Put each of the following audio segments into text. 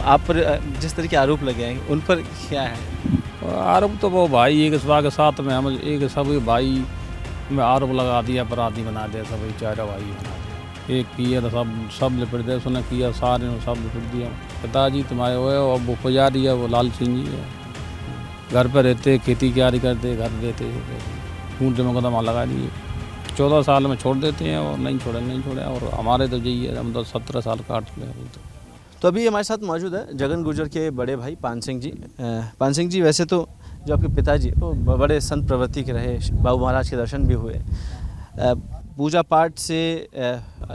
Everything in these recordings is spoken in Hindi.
आप पर जिस तरह के आरोप लगे हैं उन पर क्या है? आरोप तो वो भाई एक दूसरे के साथ में हम एक सब भाई में आरोप लगा दिया, अपराधी बना दिया, सब चार भाई बना दिया। एक किया तो सब लिपट दिया, उसने किया सारे ने सब लिपट दिया। पिताजी तुम्हारे वो है, और वो पुजारी है, वो लाल सिंह जी है। घर पर रहते, खेती क्यारी करते, घर देते, ऊँट में मुकदमा लगा दिए। 14 साल में छोड़ देते हैं और नहीं छोड़े। और हमारे तो यही है, हम तो 17 साल काट चुके हैं। तो अभी हमारे साथ मौजूद है जगन गुर्जर के बड़े भाई पान सिंह जी। पान सिंह जी, वैसे तो जो आपके पिताजी वो बड़े संत प्रवृत्ति के रहे, बाबू महाराज के दर्शन भी हुए। पूजा पाठ से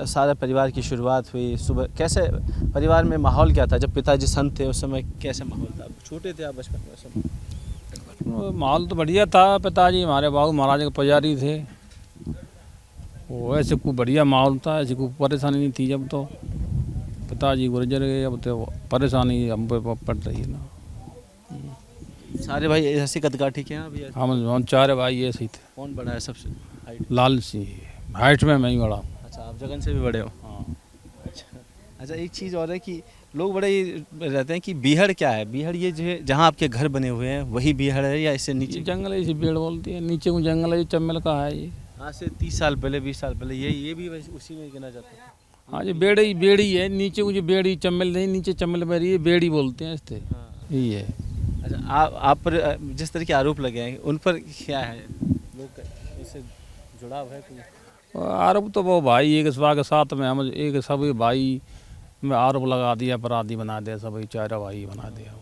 सारे परिवार की शुरुआत हुई। सुबह कैसे परिवार में माहौल क्या था जब पिताजी संत थे? उस समय कैसे माहौल था? छोटे थे आप बचपन में? उस समय माहौल तो बढ़िया था। पिताजी हमारे बाबू महाराज के पुजारी थे। वो ऐसे कोई बढ़िया माहौल था, ऐसी कोई परेशानी नहीं थी। जब तो पिताजी गुजर गए, अब तो परेशानी हम पे पड़ रही है ना। सारे भाई ऐसे कदकाठी के हैं अभी? हम चार भाई ऐसे ही थे। कौन बड़ा है सबसे हाइट? लाल सिंह हाइट में मैं ही बड़ा हूँ। अच्छा, आप जगन से भी बड़े हो? हाँ। अच्छा, एक चीज़ और है कि लोग बड़े रहते हैं कि बीहड़ क्या है? बीहड़ ये जो है जहाँ आपके घर बने हुए हैं वही बीहड़ है या इससे नीचे? जंगल है, इसी पेड़ बोलती है। नीचे को जंगल है, चम्मल का है ये। आज से 30 साल पहले, 20 साल पहले ये भी उसी में गिना जाता है? हाँ जी, बेड़ी है। नीचे को जो बेड़ी चम्मल नहीं, नीचे चम्मल में रही है, बेड़ी बोलते हैं इससे। यही है। अच्छा, आप पर जिस तरह के आरोप लगे हैं उन पर क्या है? लोग इससे जुड़ाव है कोई? आरोप तो वो भाई एक दूसरे के साथ में हम एक सभी भाई में आरोप लगा दिया, अपराधी बना दिया, सभी चार भाई बना दिया।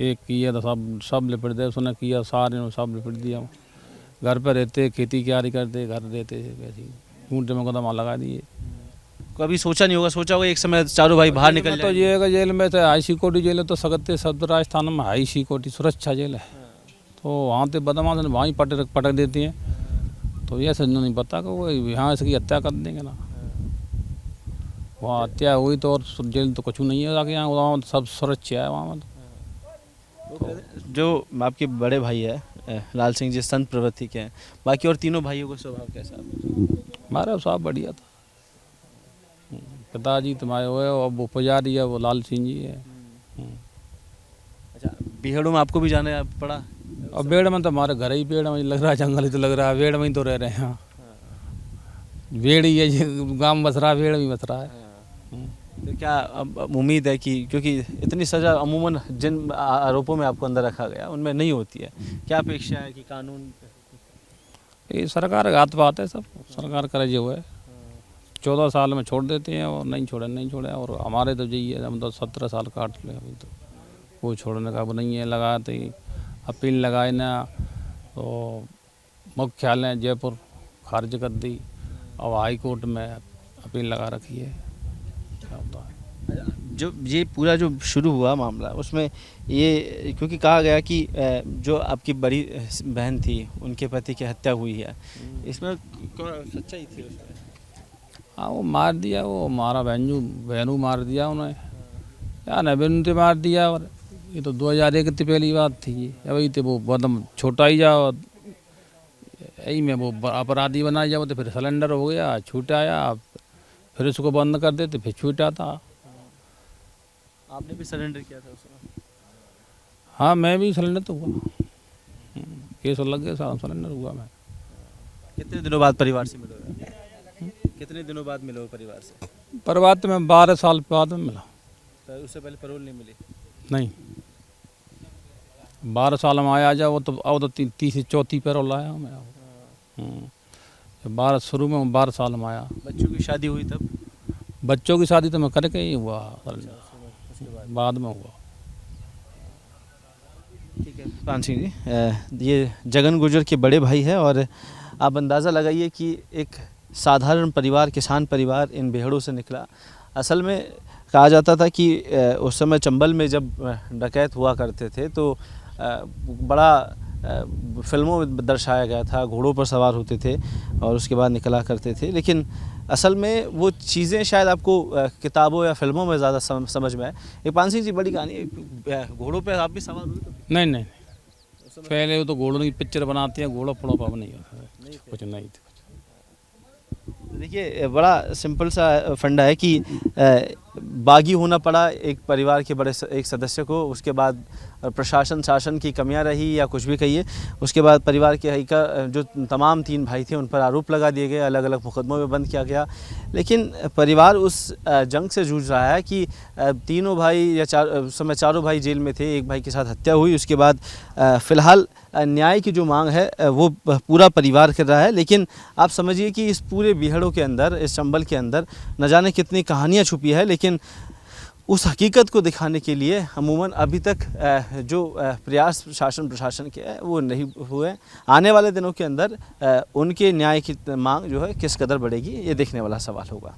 एक किया तो सब लिपट दिया, उसने किया सारे ने सब लिपट दिया। घर पर रहते, खेती क्यारी करते, घर देते, वैसे ऊँट में मुकदमा लगा दिए। कभी सोचा नहीं होगा? सोचा होगा एक समय चारों भाई बाहर निकल तो ये है जेल में थे, हाई सिक्योरिटी जेल है, तो सकते सब राजस्थान में हाई सिक्योरिटी सुरक्षा जेल है। तो वहाँ तो बदमाश वहाँ ही पटक देती हैं। तो ये समझना नहीं पता कि वो यहाँ इसकी हत्या कर देंगे ना। वहाँ हत्या हुई तो और जेल तो कुछ नहीं है जाके, यहाँ सब सुरक्षा है वहाँ। तो जो आपके बड़े भाई है लाल सिंह जी, संत प्रवृत्ति के हैं, बाकी और तीनों भाइयों का स्वभाव कैसा है? हमारा सब बढ़िया था। पिताजी तुम्हारे वो है, और वो पुजारी है, वो लाल सिंह जी है। अच्छा, बीहड़ों में आपको भी जाना पड़ा? और बेड़ में तो हमारे घर ही पेड़ में लग रहा है, जंगल ही तो लग रहा है, बेड़ में ही तो रह रहे हैं। हाँ, बेड़ ही है, गाँव में बस रहा है, बेड़ में बस रहा है। तो क्या अब उम्मीद है कि क्योंकि इतनी सज़ा अमूमन जिन आरोपों में आपको अंदर रखा गया उनमें नहीं होती है, क्या अपेक्षा है कि कानून? ये सरकार का हाथ बात है, सब सरकार करे जो है। 14 साल में छोड़ देते हैं और नहीं छोड़े। और हमारे तो यही है, हम तो 17 साल काट ले अभी तो। वो छोड़ने का वो नहीं है। लगाते अपील लगाए ना, तो मुख्यालय जयपुर खारिज कर दी। अब हाई कोर्ट में अपील लगा रखी है। क्या होता है? जो ये पूरा जो शुरू हुआ मामला उसमें ये क्योंकि कहा गया कि जो आपकी बड़ी बहन थी उनके पति की हत्या हुई है, इसमें सच्चाई थी उसमें? हाँ, वो मार दिया, वो हमारा बहनू मार दिया उन्हें, या नबीन ने मार दिया। और ये तो 2001 की पहली बात थी। अभी तो वो बहुत छोटा ही जा, यही में वो अपराधी बनाया जाओ, तो फिर सिलेंडर हो गया, छूट आया, फिर उसको बंद कर देते, फिर छूटा था। आपने भी सरेंडर किया था उसमें? हाँ, मैं भी सिलेंडर तो हुआ, केस लग गया, सारा सिलेंडर हुआ मैं। कितने दिनों बाद परिवार से मिले? कितने दिनों बाद मिले हो परिवार से? परिवार तो मैं 12 साल बाद में मिला। तो उससे पहले पैरोल नहीं मिली? नहीं, 12 साल में आया जा, वो तो अब तो 3 पैरोल आया मैं। 12 शुरू में 12 साल में आया। बच्चों की शादी हुई तब? बच्चों की शादी तो मैं करके ही हुआ, बाद में हुआ। ठीक है पान सिंह जी, ये जगन गुर्जर के बड़े भाई है और आप अंदाज़ा लगाइए कि एक साधारण परिवार, किसान परिवार इन बेहड़ों से निकला। असल में कहा जाता था कि उस समय चंबल में जब डकैत हुआ करते थे तो बड़ा फिल्मों में दर्शाया गया था, घोड़ों पर सवार होते थे और उसके बाद निकला करते थे। लेकिन असल में वो चीज़ें शायद आपको किताबों या फिल्मों में ज़्यादा समझ में आए। ये पान सिंह जी बड़ी कहानी, घोड़ों पर आप भी सवार हुए? नहीं, पहले वो तो घोड़ों की पिक्चर बनाते हैं, घोड़ों फोड़ों पर नहीं होता कुछ नहीं था। देखिए, बड़ा सिंपल सा फंडा है कि बागी होना पड़ा एक परिवार के बड़े एक सदस्य को। उसके बाद प्रशासन शासन की कमियां रही या कुछ भी कहिए, उसके बाद परिवार के जो तमाम 3 भाई थे उन पर आरोप लगा दिए गए, अलग अलग मुकदमों में बंद किया गया। लेकिन परिवार उस जंग से जूझ रहा है कि तीनों भाई या समय चारों भाई जेल में थे, एक भाई के साथ हत्या हुई। उसके बाद फ़िलहाल न्याय की जो मांग है वो पूरा परिवार कर रहा है। लेकिन आप समझिए कि इस पूरे बीहड़ों के अंदर, इस चंबल के अंदर न जाने कितनी कहानियाँ छुपी है, लेकिन उस हकीकत को दिखाने के लिए अमूमन अभी तक जो प्रयास शासन प्रशासन के है वो नहीं हुए। आने वाले दिनों के अंदर उनके न्याय की मांग जो है किस कदर बढ़ेगी, ये देखने वाला सवाल होगा।